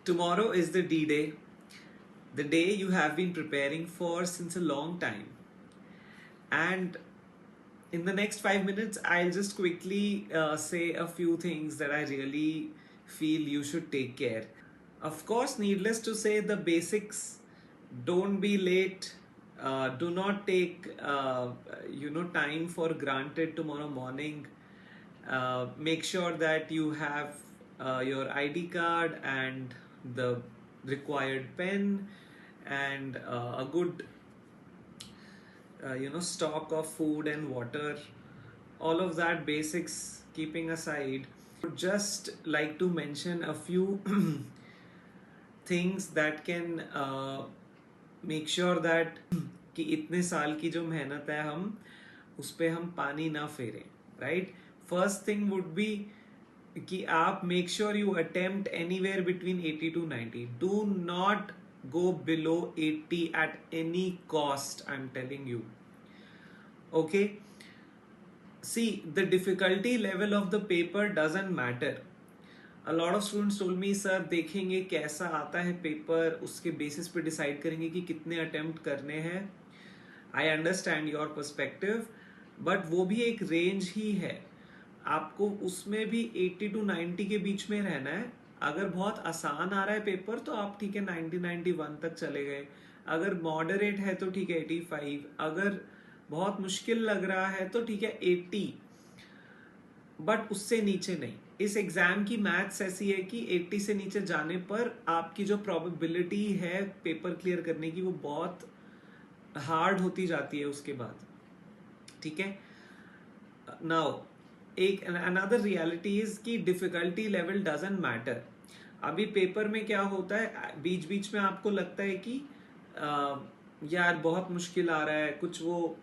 Tomorrow is the D-Day, the day you have been preparing for since a long time. And in the next 5 minutes, I'll just quickly say a few things that I really feel you should take care. Of course, needless to say, the basics: don't be late. Do not take time for granted tomorrow morning. Make sure that you have your ID card and the required pen and a good stock of food and water. All of that basics keeping aside, would just like to mention a few things that can make sure that कि इतने साल की जो मेहनत है हम उस पे हम पानी ना फेरें, right? First thing would be कि आप make sure you attempt anywhere between 80 to 90. Do not go below 80 at any cost, I'm telling you. Okay, see, the difficulty level of the paper doesn't matter. A lot of students told me, sir, देखेंगे कैसा आता है paper, उसके basis पे decide करेंगे कि कितने attempt करने हैं. I understand your perspective, but वो भी एक रेंज ही है. आपको उसमें भी 80 to 90 के बीच में रहना है. अगर बहुत आसान आ रहा है पेपर तो आप ठीक है 90-91 तक चले गए. अगर मॉडरेट है तो ठीक है 85. अगर बहुत मुश्किल लग रहा है तो ठीक है 80, बट उससे नीचे नहीं. इस एग्जाम की मैथ्स ऐसी है कि 80 से नीचे जाने पर आपकी जो प्रोबेबिलिटी है पेपर क्लियर करने की वो बहुत हार्ड होती जाती है उसके बाद. ठीक है. नाउ एक अनदर रियलिटी इज कि डिफिकल्टी लेवल डजंट मैटर. अभी पेपर में क्या होता है, बीच बीच में आपको लगता है कि यार बहुत मुश्किल आ रहा है, कुछ वो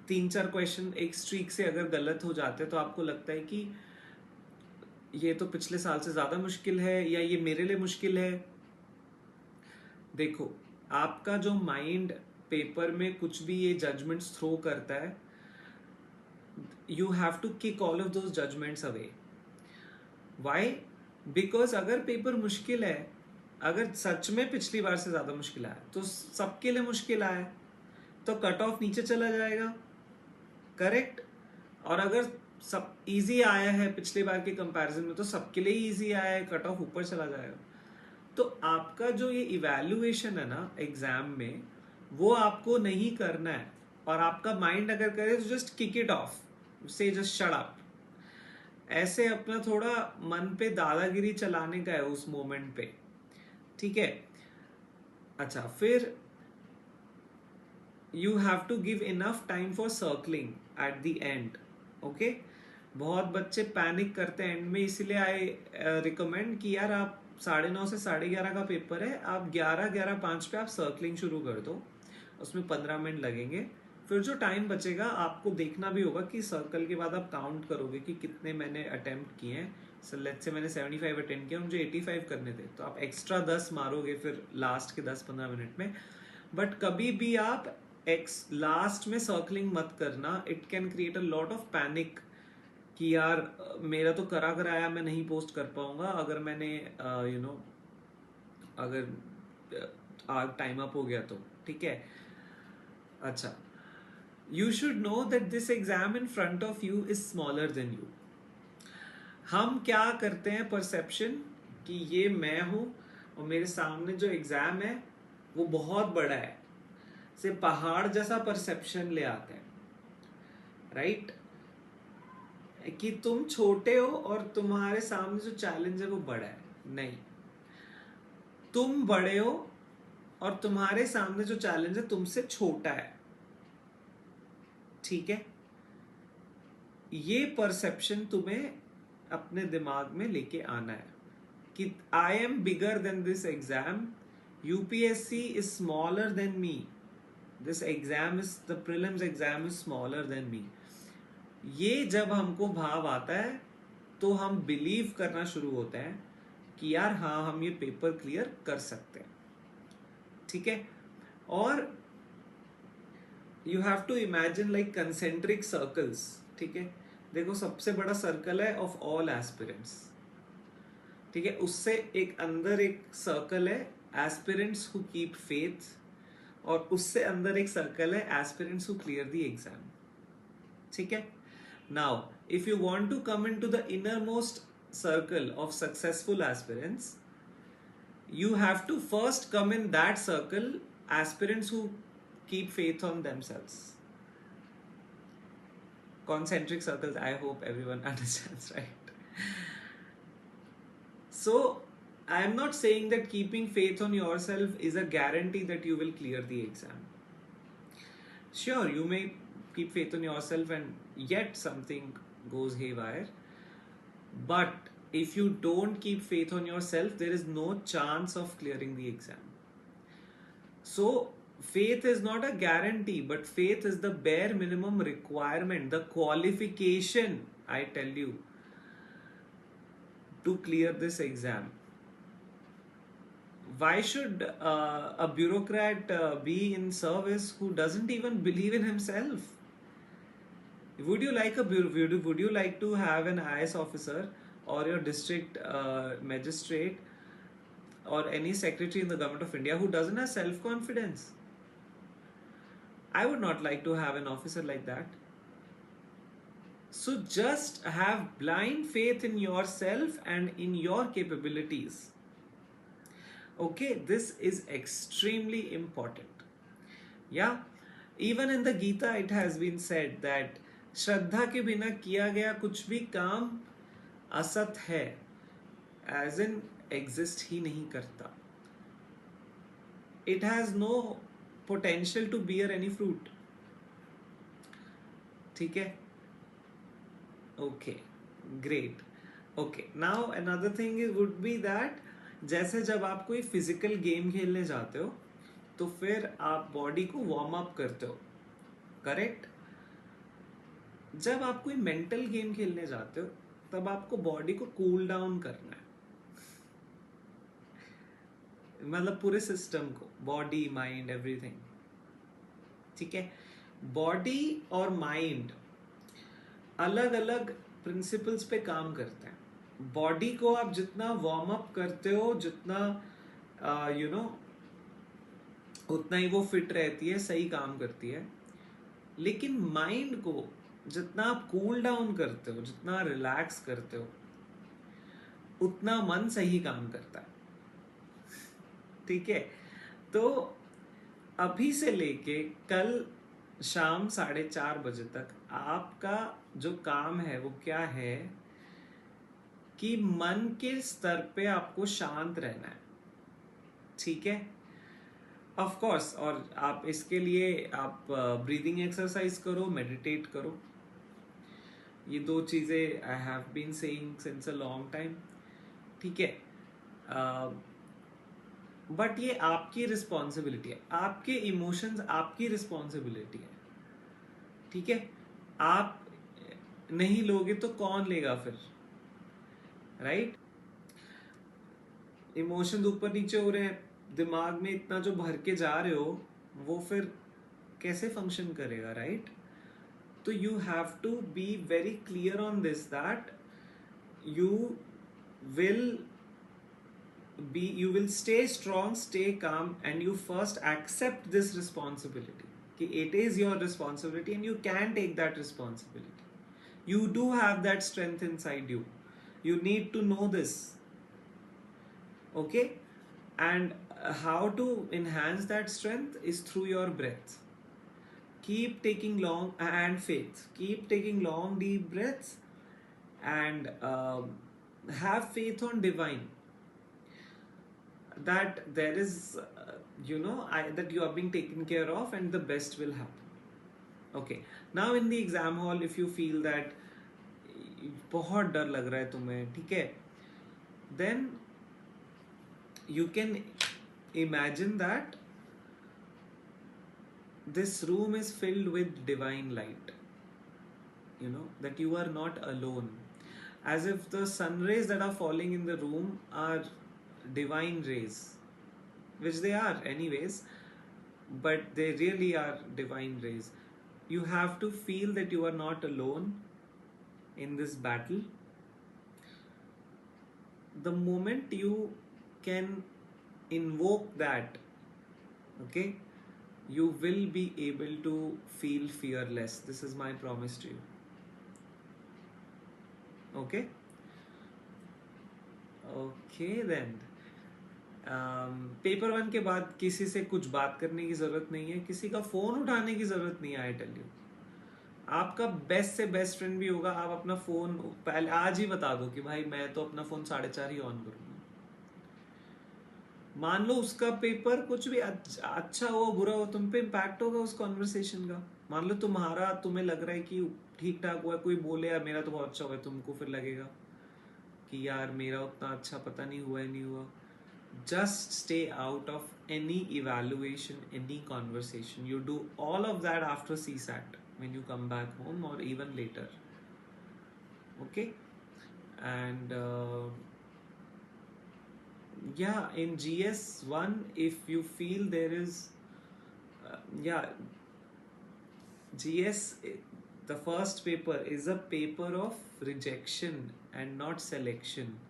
3-4 क्वेश्चन एक स्ट्रीक से अगर गलत हो जाते हैं तो आपको लगता है कि ये तो पिछले साल से ज्यादा मुश्किल है या ये मेरे लिए मुश्किल है. देखो, आपका जो माइंड पेपर में कुछ भी ये जजमेंट्स थ्रो करता है, you have to kick all of those judgments away. Why? Because अगर पेपर मुश्किल है, अगर सच में पिछली बार से ज्यादा मुश्किल आया तो सबके लिए मुश्किल आया तो कट ऑफ नीचे चला जाएगा, करेक्ट? और अगर सब इजी आया है पिछली बार के कंपैरिजन में तो सबके लिए इजी आया है, कट ऑफ ऊपर चला जाएगा. तो आपका जो ये इवैल्यूएशन है ना एग्जाम में, वो आपको नहीं करना है. और आपका माइंड अगर करे तो जस्ट किक इट ऑफ, से जस्ट शट अप. ऐसे अपना थोड़ा मन पे दादागिरी चलाने का है उस मोमेंट पे. ठीक है. अच्छा, फिर you have to give enough time for circling at the end. Okay, बहुत बच्चे पैनिक करते हैं एंड में, इसलिए आई रिकमेंड कि यार आप 9:30 से 11:30 का पेपर है, आप 11-11:05 पे आप सर्कलिंग शुरू कर दो. उसमें 15 मिनट लगेंगे. फिर जो टाइम बचेगा आपको देखना भी होगा कि सर्कल के बाद आप काउंट करोगे कि कितने मैंने अटेम्प्ट किए हैं. सो लेट्स से मैंने 75 अटेम्प्ट किया, मुझे 85 करने थे, तो आप एक्स्ट्रा 10 मारोगे फिर लास्ट के 10-15 मिनट में. बट कभी भी आप लास्ट में सर्कलिंग मत करना. It can create a lot of panic कि यार मेरा तो करा कराया मैं नहीं पोस्ट कर पाऊंगा अगर मैंने अगर टाइम अप हो गया तो. ठीक है. अच्छा, you should know that this exam in front of you is smaller than you. हम क्या करते हैं परसेप्शन कि ये मैं हूं और मेरे सामने जो एग्जाम है वो बहुत बड़ा है, से पहाड़ जैसा परसेप्शन ले आते हैं, राइट? कि तुम छोटे हो और तुम्हारे सामने जो चैलेंज है वो बड़ा है. नहीं, तुम बड़े हो और तुम्हारे सामने जो चैलेंज है तुमसे छोटा है. ठीक है. ये परसेप्शन तुम्हें अपने दिमाग में लेके आना है कि I am bigger than this exam. UPSC is smaller than me. This exam is the prelims exam is smaller than me. ये जब हमको भाव आता है तो हम बिलीव करना शुरू होते हैं कि यार हाँ, हम ये पेपर क्लियर कर सकते हैं. ठीक है. और you have to imagine like concentric circles. ठीक है. देखो सबसे बड़ा सर्कल है ऑफ ऑल एस्पिरेंट्स, ठीक है, उससे एक अंदर एक सर्कल है एस्पिरेंट्स हु कीप फेथ, और उससे अंदर एक सर्कल है aspirants who clear the exam, ठीक है. Now if you want to come into the inner most circle of successful aspirants, you have to first come in that circle, aspirants who keep faith on themselves. Concentric circles, I hope everyone understands, right? So I am not saying that keeping faith on yourself is a guarantee that you will clear the exam. Sure, you may keep faith on yourself and yet something goes haywire, but if you don't keep faith on yourself, there is no chance of clearing the exam. So faith is not a guarantee, but faith is the bare minimum requirement, the qualification, I tell you, to clear this exam. Why should a bureaucrat be in service who doesn't even believe in himself? Would you like would you like to have an IS officer or your district magistrate or any secretary in the government of India who doesn't have self-confidence? I would not like to have an officer like that. So just have blind faith in yourself and in your capabilities. Okay, this is extremely important. Yeah, even in the Gita it has been said that श्रद्धा के बिना किया गया कुछ भी काम असत है, as in exist ही नहीं करता. It has no potential to bear any fruit. ठीक है? Okay, great. Okay, now another thing would be that जैसे जब आप कोई फिजिकल गेम खेलने जाते हो तो फिर आप बॉडी को वार्म अप करते हो, करेक्ट? जब आप कोई मेंटल गेम खेलने जाते हो तब आपको बॉडी को कूल डाउन करना है, मतलब पूरे सिस्टम को, बॉडी माइंड एवरीथिंग, ठीक है. बॉडी और माइंड अलग अलग प्रिंसिपल्स पे काम करते हैं. बॉडी को आप जितना वार्म अप करते हो, जितना उतना ही वो फिट रहती है, सही काम करती है. लेकिन माइंड को जितना आप कूल डाउन करते हो, जितना रिलैक्स करते हो, उतना मन सही काम करता है, ठीक है. तो अभी से लेके कल शाम 4:30 बजे तक आपका जो काम है वो क्या है कि मन के स्तर पे आपको शांत रहना है, ठीक है. ऑफ कोर्स, और आप इसके लिए आप ब्रीदिंग एक्सरसाइज करो, मेडिटेट करो. ये दो चीजें I have been saying since a long time, ठीक है. बट ये आपकी रिस्पॉन्सिबिलिटी है, आपके इमोशंस आपकी रिस्पॉन्सिबिलिटी है, ठीक है. आप नहीं लोगे तो कौन लेगा फिर, राइट? इमोशंस ऊपर नीचे हो रहे हैं, दिमाग में इतना जो भर के जा रहे हो वो फिर कैसे फंक्शन करेगा, राइट? तो you have to be very clear on this that you will stay strong, stay calm, and you first accept this responsibility कि it is your responsibility and you can take that responsibility. You do have that strength inside you. You need to know this, okay? And how to enhance that strength is through your breath. Keep taking long and faith. Keep taking long deep breaths and have faith on divine, that there is that you are being taken care of and the best will happen. Okay, now in the exam hall if you feel that बहुत डर लग रहा है तुम्हें, ठीक है, then you can imagine that this room is filled with divine light, that you are not alone, as if the sun rays that are falling in the room are divine rays, which they are anyways, but they really are divine rays. You have to feel that you are not alone, in this battle. The moment you can invoke that, okay, you will be able to feel fearless. This is my promise to you. Okay? Okay then. Paper one के बाद किसी से कुछ बात करने की जरूरत नहीं है, किसी का फोन उठाने की जरूरत नहीं है। आई टेल यू, आपका बेस्ट से बेस्ट फ्रेंड भी होगा, आप अपना फोन पहले आज ही बता दो कि भाई मैं तो अपना फोन 4:30 ही ऑन करूंगा। मान लो उसका पेपर कुछ भी अच्छा हो बुरा हो, तुम पे इम्पैक्ट होगा उस कॉन्वर्सेशन का। मान लो तुम्हें लग रहा है कि ठीक ठाक हुआ, कोई बोले यार मेरा तो बहुत अच्छा हुआ, तुमको फिर लगेगा कि यार मेरा उतना अच्छा पता नहीं हुआ है, नहीं हुआ। Just stay out of any evaluation, any conversation. You do all of that after CSAT when you come back home or even later. Okay? And yeah, in GS1, if you feel there is, yeah, GS, the first paper is a paper of rejection and not selection.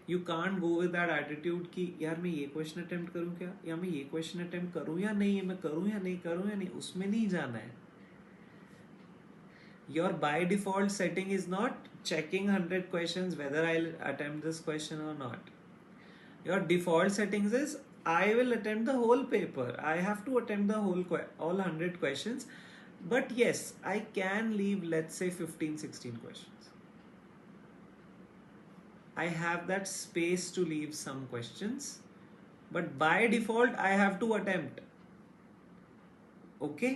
You can't go with that attitude कि यार मैं ये question attempt करूँ क्या, या मैं ये question attempt करूँ या नहीं, मैं करूँ या नहीं करूँ या नहीं, उसमें नहीं जाना है. Your by default setting is not checking 100 questions whether I'll attempt this question or not. Your default settings is I will attempt the whole paper. I have to attempt the all 100 questions. But yes, I can leave, let's say, 15, 16 questions. I have that space to leave some questions, but by default I have to attempt. Okay,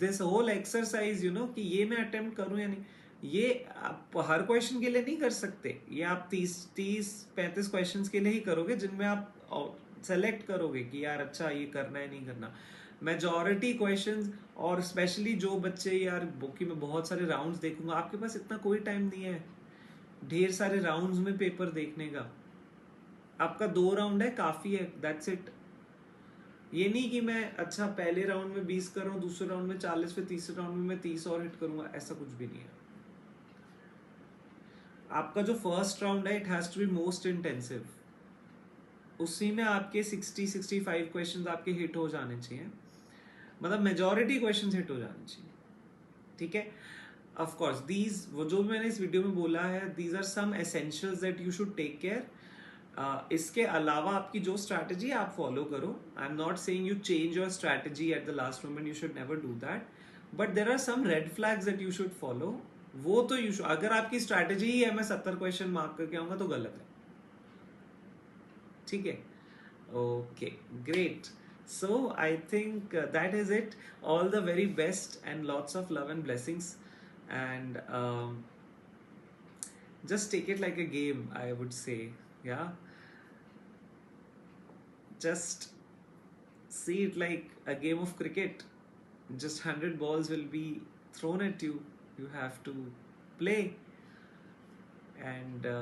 this whole exercise, कि ये मैं attempt करूं या नहीं, ये आप हर question के लिए नहीं कर सकते. ये आप 30-35 क्वेश्चंस के लिए ही करोगे, जिनमें आप सेलेक्ट करोगे कि यार अच्छा ये करना है नहीं करना. मेजॉरिटी क्वेश्चंस, और स्पेशली जो बच्चे यार बुक में बहुत सारे राउंड्स देखूंगा, आपके पास इतना कोई टाइम नहीं है ढेर सारे राउंड्स में पेपर देखने का. आपका 2 राउंड है, काफी है, दैट्स इट. ये नहीं कि मैं अच्छा पहले राउंड में 20 कर रहा हूँ, दूसरे राउंड में 40, फिर तीसरे राउंड में मैं 30 और हिट करूंगा, ऐसा कुछ भी नहीं है. आपका जो फर्स्ट राउंड है, it has to be most intensive. उसी में आपके 60-65 क्वेश्चंस आपके हिट हो जाने चाहिए, मतलब मेजॉरिटी क्वेश्चंस हिट हो जाने चाहिए. ठीक है. ऑफ कोर्स दीज, वो जो मैंने इस वीडियो में बोला है, these are some essentials that you should take care. इसके अलावा आपकी जो स्ट्रैटेजी आप फॉलो करो, I am not saying you change your strategy at the last moment, you should never do that, but there are some red flags that you should follow. वो तो अगर आपकी स्ट्रैटेजी ही है मैं 70 क्वेश्चन मार्क करके आऊंगा, तो गलत है. ठीक है. Okay, great. So I think that is it. All the very best and lots of love and blessings. And just take it like a game, I would say. Yeah. Just see it like a game of cricket. Just 100 balls will be thrown at you. You have to play. And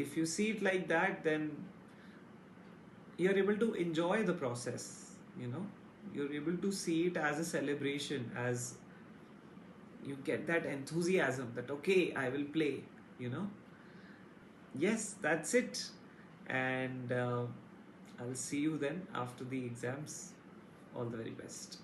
if you see it like that, then you're able to enjoy the process. You're able to see it as a celebration, as you get that enthusiasm that okay, I will play. Yes, that's it. And I'll see you then after the exams. All the very best.